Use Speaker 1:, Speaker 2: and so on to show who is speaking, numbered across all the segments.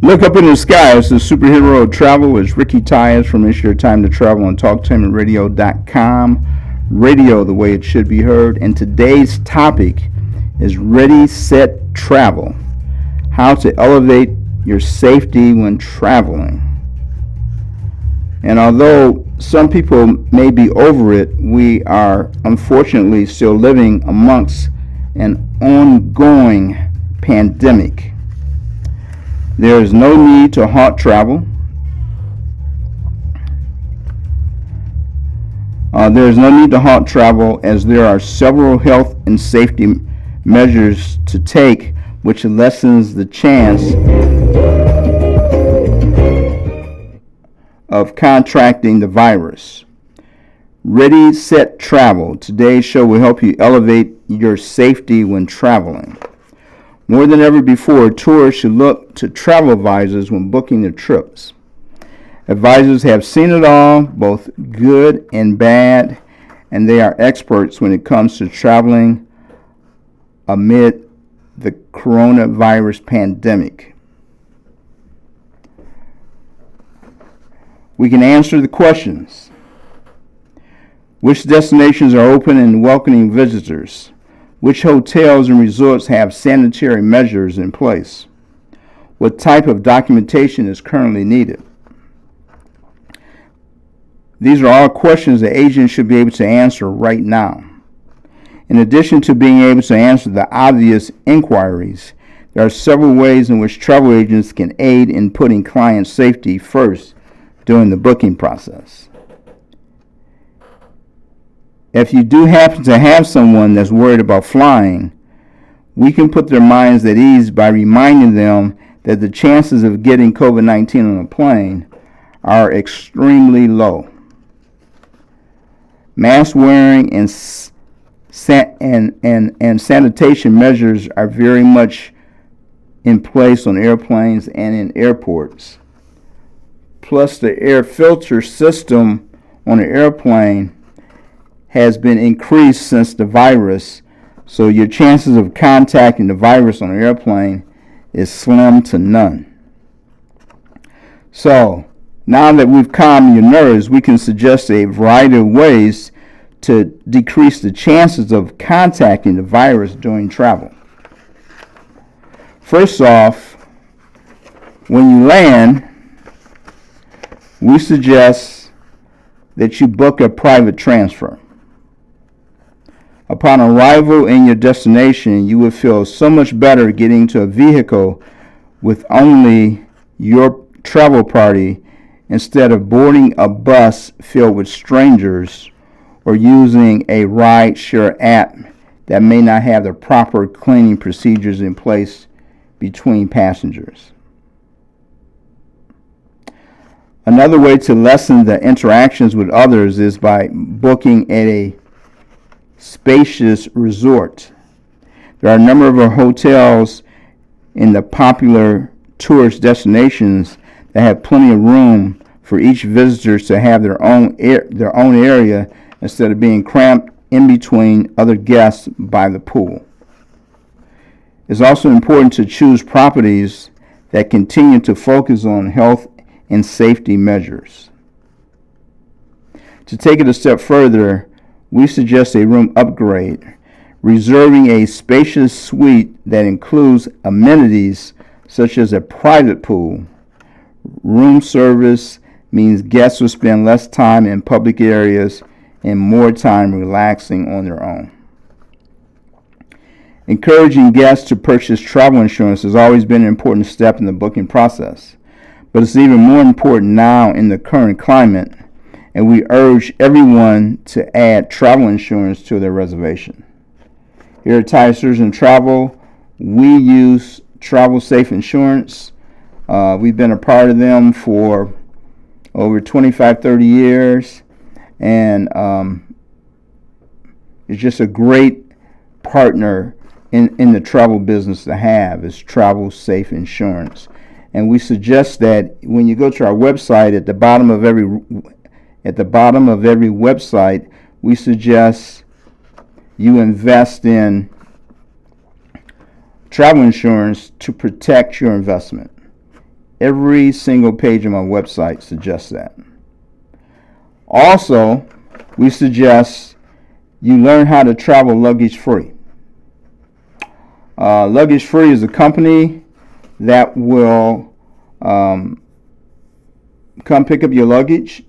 Speaker 1: Look up in the sky. It's the superhero of travel. It's Ricky TYUS from It's Your Time to Travel on TalkTimeRadio.com. Radio the way it should be heard. And today's topic is Ready, Set, Travel. How to elevate your safety when traveling. And although some people may be over it, we are unfortunately still living amongst an ongoing pandemic. There is no need to halt travel. As there are several health and safety measures to take which lessens the chance of contracting the virus. Ready, Set, Travel. Today's show will help you elevate your safety when traveling. More than ever before, tourists should look to travel advisors when booking their trips. Advisors have seen it all, both good and bad, and they are experts when it comes to traveling amid the coronavirus pandemic. We can answer the questions. Which destinations are open and welcoming visitors? Which hotels and resorts have sanitary measures in place? What type of documentation is currently needed? These are all questions that agents should be able to answer right now. In addition to being able to answer the obvious inquiries, there are several ways in which travel agents can aid in putting client safety first during the booking process. If you do happen to have someone that's worried about flying, we can put their minds at ease by reminding them that the chances of getting COVID-19 on a plane are extremely low. Mask wearing and sanitation measures are very much in place on airplanes and in airports. Plus, the air filter system on an airplane has been increased since the virus, so your chances of contacting the virus on an airplane is slim to none. So, now that we've calmed your nerves, we can suggest a variety of ways to decrease the chances of contacting the virus during travel. First off, when you land, we suggest that you book a private transfer. Upon arrival in your destination, you will feel so much better getting to a vehicle with only your travel party instead of boarding a bus filled with strangers or using a ride-share app that may not have the proper cleaning procedures in place between passengers. Another way to lessen the interactions with others is by booking at a spacious resort. There are a number of hotels in the popular tourist destinations that have plenty of room for each visitor to have their own area instead of being cramped in between other guests by the pool. It's also important to choose properties that continue to focus on health and safety measures. To take it a step further, we suggest a room upgrade, reserving a spacious suite that includes amenities such as a private pool. Room service means guests will spend less time in public areas and more time relaxing on their own. Encouraging guests to purchase travel insurance has always been an important step in the booking process, but it's even more important now in the current climate, and we urge everyone to add travel insurance to their reservation. Here at TYUS Travel, we use Travel Safe Insurance. We've been a part of them for over 25, 30 years, and it's just a great partner in the travel business to have is Travel Safe Insurance. And we suggest that when you go to our website, at the bottom of every website, we suggest you invest in travel insurance to protect your investment. Every single page of my website suggests that. Also, we suggest you learn how to travel luggage free. Luggage Free is a company that will come pick up your luggage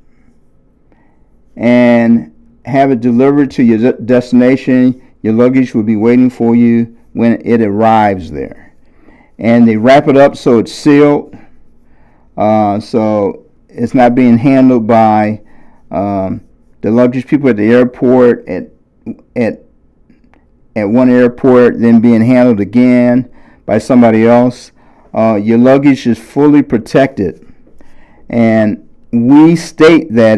Speaker 1: and have it delivered to your destination. Your luggage will be waiting for you when it arrives there. And they wrap it up so it's sealed, so it's not being handled by the luggage people at the airport at one airport, then being handled again by somebody else. Your luggage is fully protected, and we state that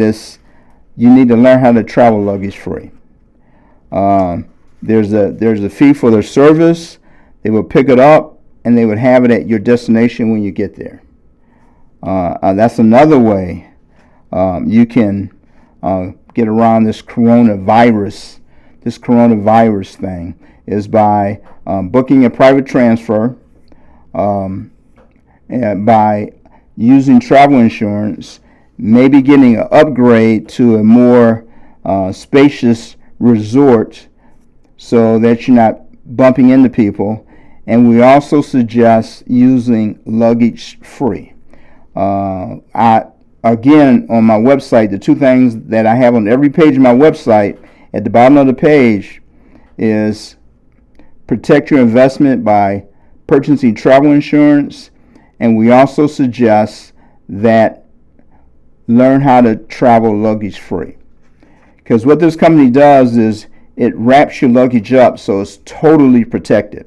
Speaker 1: you need to learn how to travel luggage free. There's a fee for their service. They will pick it up and they would have it at your destination when you get there. That's another way you can get around this coronavirus thing, is by booking a private transfer, and by using travel insurance, maybe getting an upgrade to a more spacious resort so that you're not bumping into people. And we also suggest using luggage free. Again, on my website, the two things that I have on every page of my website, at the bottom of the page, is protect your investment by purchasing travel insurance, and we also suggest that learn how to travel luggage free. Because what this company does is it wraps your luggage up so it's totally protected.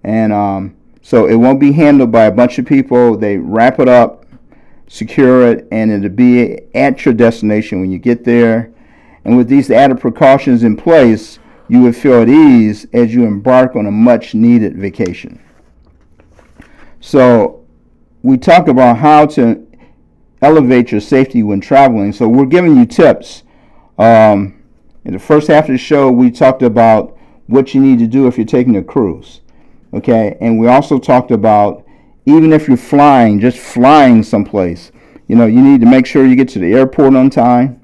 Speaker 1: And so it won't be handled by a bunch of people. They wrap it up, secure it, and it'll be at your destination when you get there. And with these added precautions in place, you will feel at ease as you embark on a much needed vacation. So we talk about how to elevate your safety when traveling. So we're giving you tips. In the first half of the show, we talked about what you need to do if you're taking a cruise. Okay, and we also talked about, even if you're flying, just flying someplace, you need to make sure you get to the airport on time.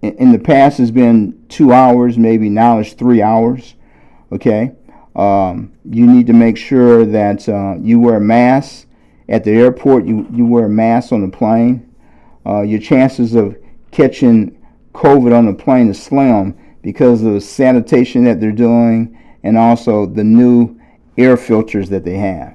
Speaker 1: In the past, it's been 2 hours, maybe now it's 3 hours. Okay, you need to make sure that you wear a mask at the airport. You wear a mask on the plane. Your chances of catching COVID on the plane is slim because of the sanitation that they're doing, and also the new air filters that they have.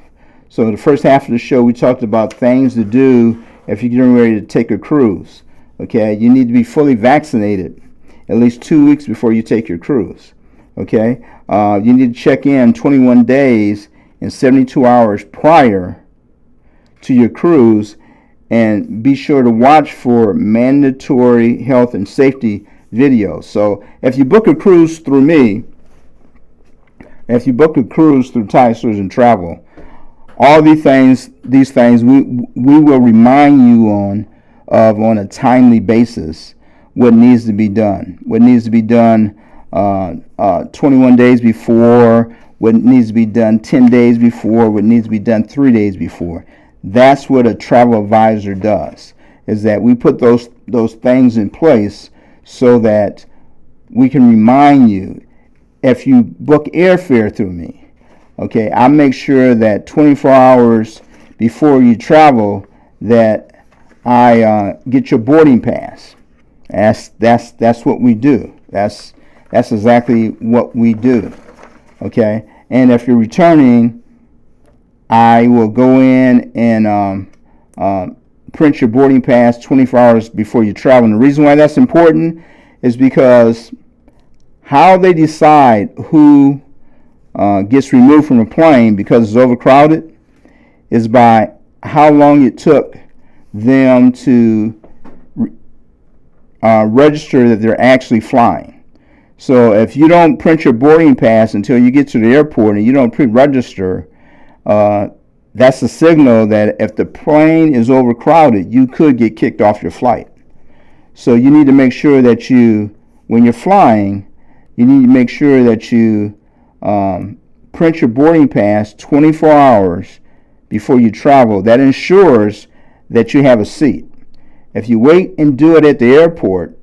Speaker 1: So the first half of the show, we talked about things to do if you're getting ready to take a cruise. Okay, you need to be fully vaccinated at least 2 weeks before you take your cruise. Okay, you need to check in 21 days and 72 hours prior to your cruise, and be sure to watch for mandatory health and safety videos. So if you book a cruise through me, if you book a cruise through TYUS and Travel, all these things we will remind you on a timely basis what needs to be done. What needs to be done 21 days before, what needs to be done 10 days before, what needs to be done 3 days before. That's what a travel advisor does, is that we put those things in place so that we can remind you. If you book airfare through me, okay, I make sure that 24 hours before you travel that I get your boarding pass. That's what we do. That's exactly what we do. Okay, and if you're returning, I will go in and print your boarding pass 24 hours before you travel. And the reason why that's important is because how they decide who gets removed from a plane because it's overcrowded is by how long it took them to register that they're actually flying. So if you don't print your boarding pass until you get to the airport and you don't pre-register, that's a signal that if the plane is overcrowded, you could get kicked off your flight. So you need to make sure that when you're flying, you need to make sure that you print your boarding pass 24 hours before you travel. That ensures that you have a seat. If you wait and do it at the airport,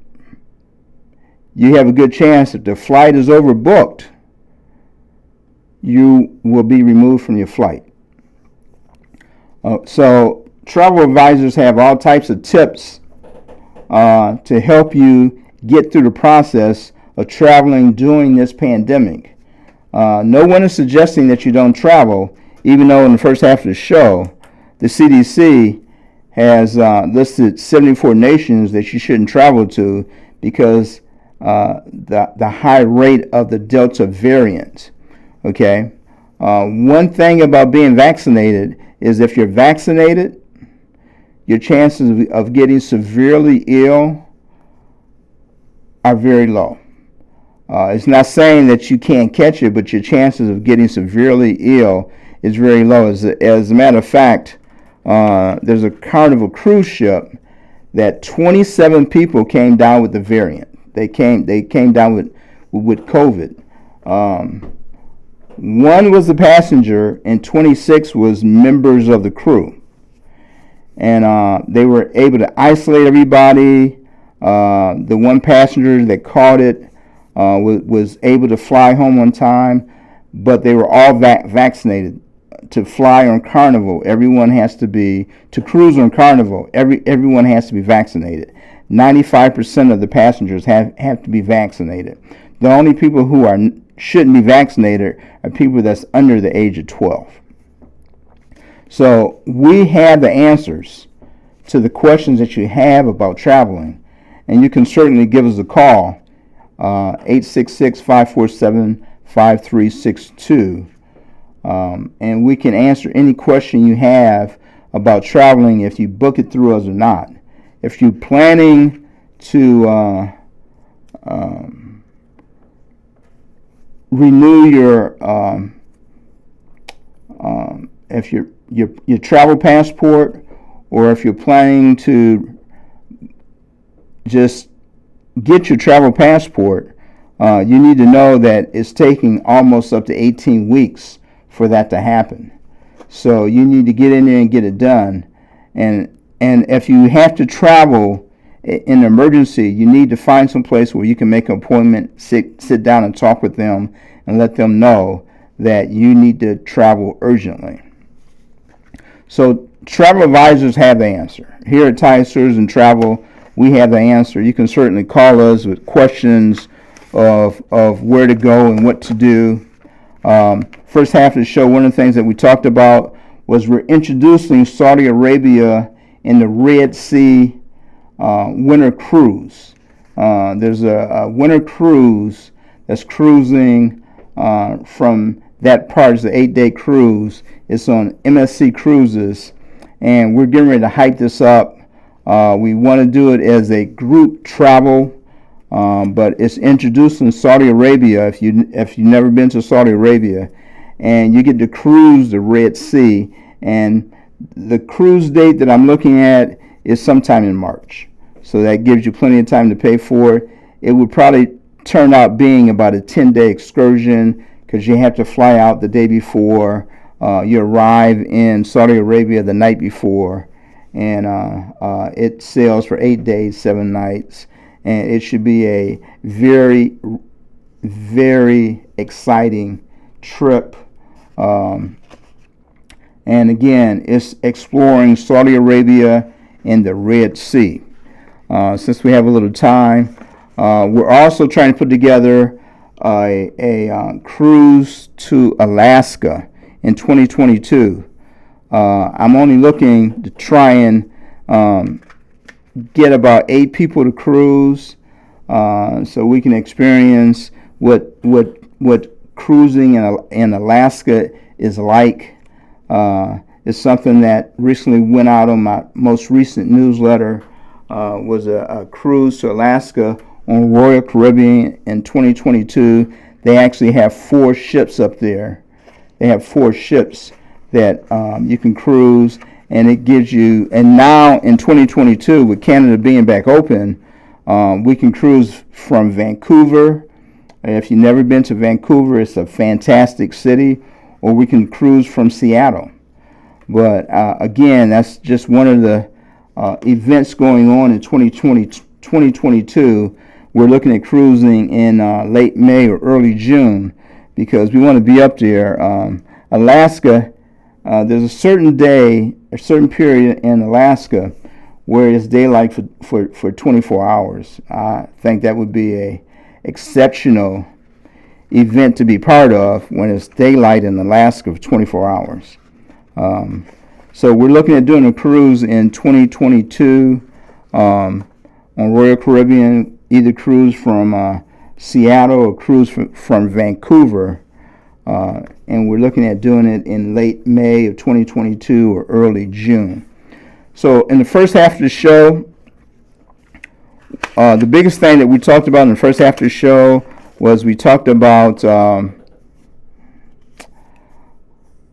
Speaker 1: you have a good chance if the flight is overbooked, you will be removed from your flight. So travel advisors have all types of tips to help you get through the process of traveling during this pandemic. No one is suggesting that you don't travel, even though in the first half of the show, the CDC has listed 74 nations that you shouldn't travel to because the high rate of the Delta variant. Okay? One thing about being vaccinated is if you're vaccinated, your chances of getting severely ill are very low. It's not saying that you can't catch it, but your chances of getting severely ill is very low. As a matter of fact, there's a Carnival cruise ship that 27 people came down with the variant. They came down with COVID. One was the passenger, and 26 was members of the crew. And they were able to isolate everybody. The one passenger that caught it was able to fly home on time, but they were all vaccinated. To fly on Carnival, everyone has to be, to cruise on Carnival, everyone has to be vaccinated. 95% of the passengers have to be vaccinated. The only people who shouldn't be vaccinated are people that's under the age of 12. So we have the answers to the questions that you have about traveling, and you can certainly give us a call, 866-547-5362, and we can answer any question you have about traveling if you book it through us or not. If you're planning to renew your travel passport, or if you're planning to just get your travel passport, you need to know that it's taking almost up to 18 weeks for that to happen. So you need to get in there and get it done. And if you have to travel in an emergency, you need to find some place where you can make an appointment, sit down and talk with them, and let them know that you need to travel urgently. So travel advisors have the answer. Here at TYUS Tourism Travel, we have the answer. You can certainly call us with questions of where to go and what to do. First half of the show, one of the things that we talked about was we're introducing Saudi Arabia in the Red Sea winter cruise. There's a winter cruise that's cruising from that part. It's the 8-day cruise. It's on MSC Cruises, and we're getting ready to hype this up. We want to do it as a group travel, but it's introduced in Saudi Arabia. If you've never been to Saudi Arabia, and you get to cruise the Red Sea, and the cruise date that I'm looking at is sometime in March. So that gives you plenty of time to pay for it. It would probably turn out being about a 10-day excursion because you have to fly out the day before. You arrive in Saudi Arabia the night before, and it sails for 8 days, 7 nights. And it should be a very, very exciting trip. And again, it's exploring Saudi Arabia and the Red Sea. Since we have a little time, we're also trying to put together a cruise to Alaska in 2022. I'm only looking to try and get about 8 people to cruise, so we can experience what cruising in Alaska is like. It's something that recently went out on my most recent newsletter. Was a cruise to Alaska on Royal Caribbean in 2022. They actually have 4 ships up there. They have 4 ships that you can cruise, and it gives you, and now in 2022, with Canada being back open, we can cruise from Vancouver If you've never been to Vancouver, it's a fantastic city. Or we can cruise from Seattle. But again, that's just one of the events going on in 2022. We're looking at cruising in late May or early June because we want to be up there. Alaska, there's a certain day, a certain period in Alaska where it's daylight for 24 hours. I think that would be a exceptional event to be part of when it's daylight in Alaska for 24 hours. So we're looking at doing a cruise in 2022 on Royal Caribbean, either cruise from Seattle or cruise from Vancouver. And we're looking at doing it in late May of 2022 or early June. So in the first half of the show, the biggest thing that we talked about in the first half of the show was we talked about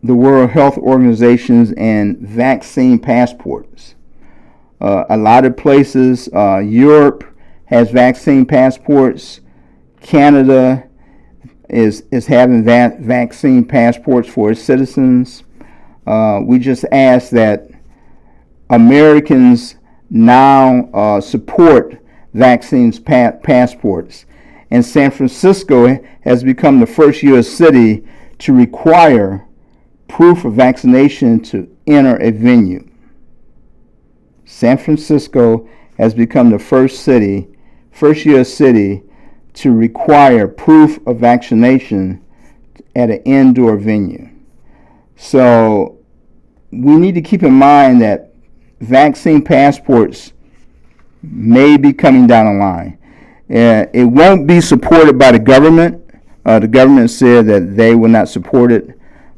Speaker 1: the World Health Organizations and vaccine passports. A lot of places, Europe has vaccine passports. Canada is having vaccine passports for its citizens. We just ask that Americans now support vaccines passports. And San Francisco has become the first U.S. city to require proof of vaccination to enter a venue. San Francisco has become the first U.S. city to require proof of vaccination at an indoor venue. So we need to keep in mind that vaccine passports may be coming down the line. It won't be supported by the government. The government said that they will not support it.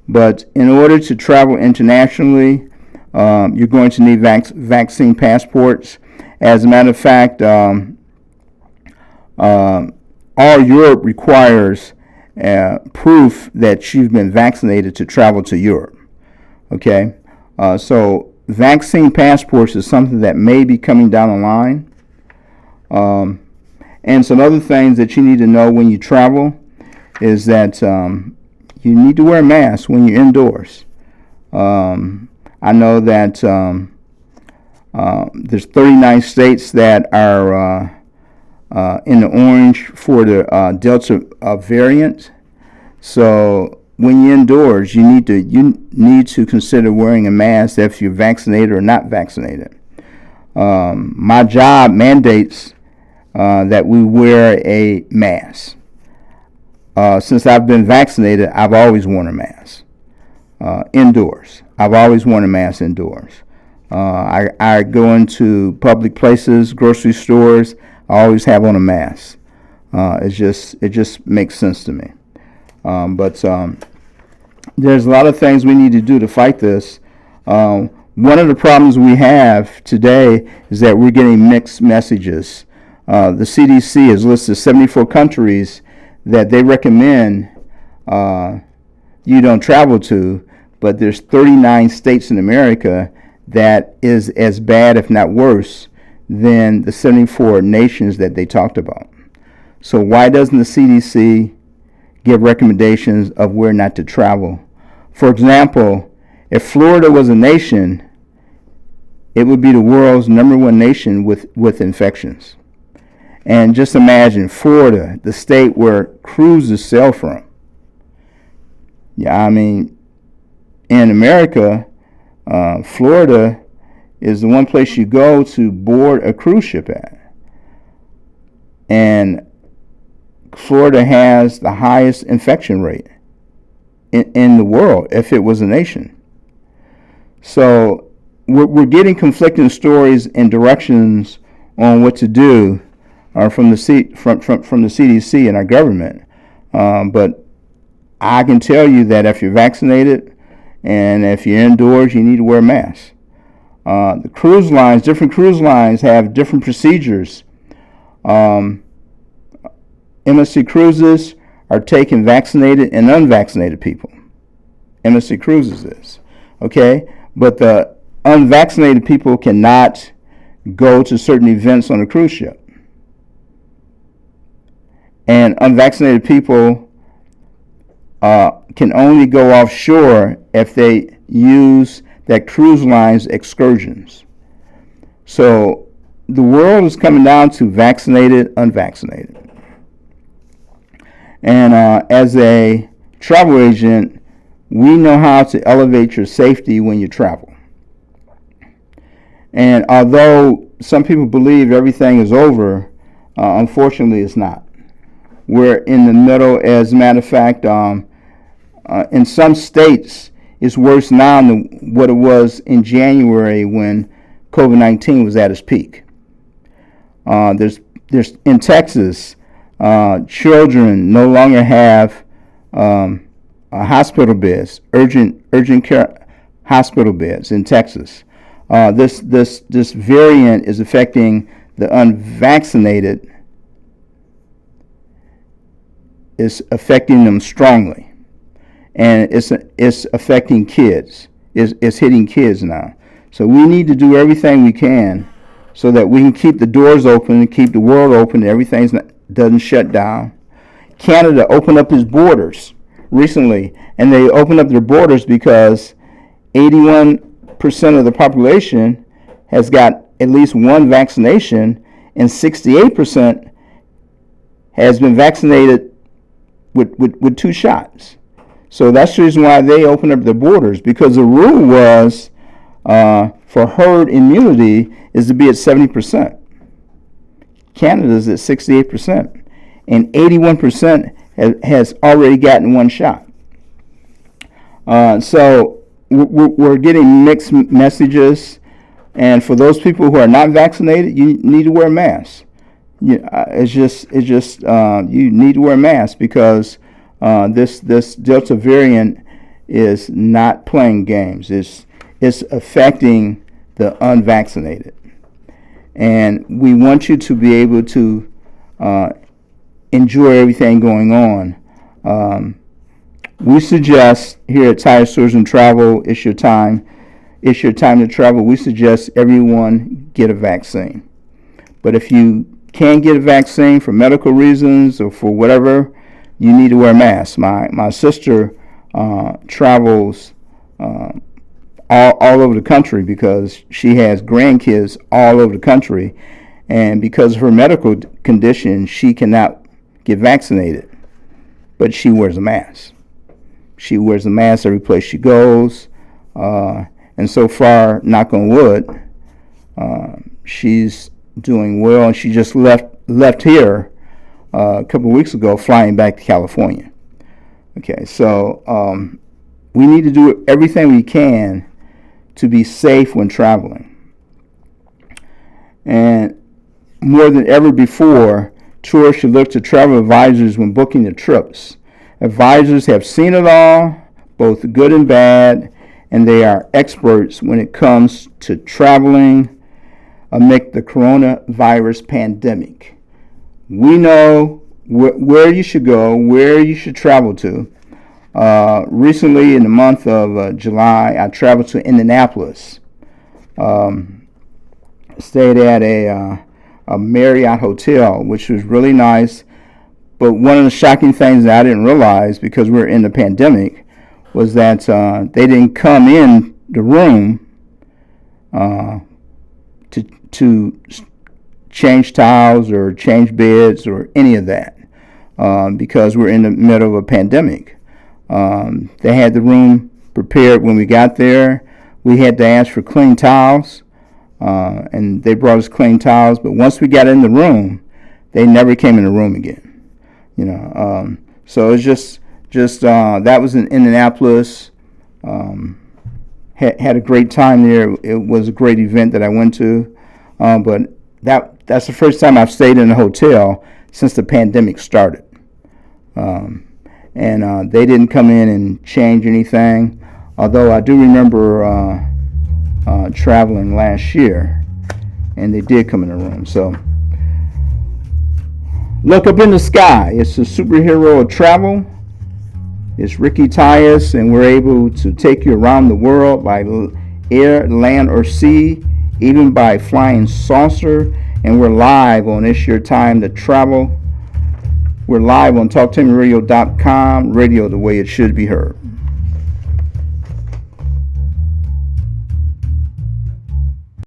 Speaker 1: But in order to travel internationally, you're going to need vaccine passports. As a matter of fact, all Europe requires proof that you've been vaccinated to travel to Europe. Okay? So vaccine passports is something that may be coming down the line. And some other things that you need to know when you travel is that you need to wear a mask when you're indoors. I know that there's 39 states that are in the orange for the Delta variant. So when you're indoors, you need to consider wearing a mask if you're vaccinated or not vaccinated. My job mandates that we wear a mask. Since I've been vaccinated, I've always worn a mask indoors. I've always worn a mask indoors. I go into public places, grocery stores. I always have on a mask. It just makes sense to me. But there's a lot of things we need to do to fight this. One of the problems we have today is that we're getting mixed messages. The CDC has listed 74 countries that they recommend you don't travel to, but there's 39 states in America that is as bad, if not worse, than the 74 nations that they talked about. So why doesn't the CDC give recommendations of where not to travel? For example, if Florida was a nation, it would be the world's #1 nation with infections. And just imagine Florida, the state where cruises sail from. Yeah, I mean, in America, Florida is the one place you go to board a cruise ship at. And Florida has the highest infection rate in the world if it was a nation. So we're getting conflicting stories and directions on what to do from the CDC and our government. But I can tell you that if you're vaccinated and if you're indoors, you need to wear a mask. The cruise lines, different cruise lines have different procedures. MSC Cruises are taking vaccinated and unvaccinated people. MSC Cruises is. Okay? But the unvaccinated people cannot go to certain events on a cruise ship. and unvaccinated people can only go offshore if they use that cruise line's excursions. So the world is coming down to vaccinated, unvaccinated. And as a travel agent, we know how to elevate your safety when you travel. And although some people believe everything is over, unfortunately it's not. We're in the middle. As a matter of fact, in some states, it's worse now than what it was in January when COVID-19 was at its peak. There's in Texas, children no longer have hospital beds, urgent care hospital beds in Texas. This variant is affecting the unvaccinated. Is affecting them strongly, and it's affecting kids. It's hitting kids now. So we need to do everything we can so that we can keep the doors open and keep the world open and everything doesn't shut down. Canada opened up its borders recently, and they opened up their borders because 81% of the population has got at least one vaccination, and 68% has been vaccinated with 2 shots. So that's the reason why they opened up the borders, because the rule was for herd immunity is to be at 70%. Canada's at 68%, and 81% has already gotten 1 shot. So we're getting mixed messages, and for those people who are not vaccinated, you need to wear a mask. It's just you need to wear a mask, because this Delta variant is not playing games. It's affecting the unvaccinated, and we want you to be able to enjoy everything going on. We suggest here at TYUS Tours and Travel, it's your time to travel. We suggest everyone get a vaccine. But if you can't get a vaccine for medical reasons or for whatever, you need to wear a mask. My sister travels all over the country because she has grandkids all over the country, and because of her medical condition, she cannot get vaccinated, but she wears a mask. She wears a mask every place she goes, and so far, knock on wood, she's doing well, and she just left here a couple of weeks ago, flying back to California. Okay, so we need to do everything we can to be safe when traveling. And more than ever before, tourists should look to travel advisors when booking their trips. Advisors have seen it all, both good and bad, and they are experts when it comes to traveling amid the coronavirus pandemic. We know where you should go, where you should travel to. Recently, in the month of July, I traveled to Indianapolis. Stayed at a Marriott hotel, which was really nice. But one of the shocking things that I didn't realize, because we're in the pandemic, was that they didn't come in the room to change towels or change beds or any of that, because we're in the middle of a pandemic. They had the room prepared when we got there. We had to ask for clean towels, and they brought us clean towels. But once we got in the room, they never came in the room again. So it's just that was in Indianapolis. Had a great time there. It was a great event that I went to, but that's the first time I've stayed in a hotel since the pandemic started. And they didn't come in and change anything, although I do remember traveling last year, and they did come in the room. So look up in the sky. It's a superhero of travel. It's Ricky TYUS, and we're able to take you around the world by air, land, or sea, even by flying saucer, and we're live on It's Your Time to Travel. We're live on TalkTimeRadio.com, radio the way it should be heard.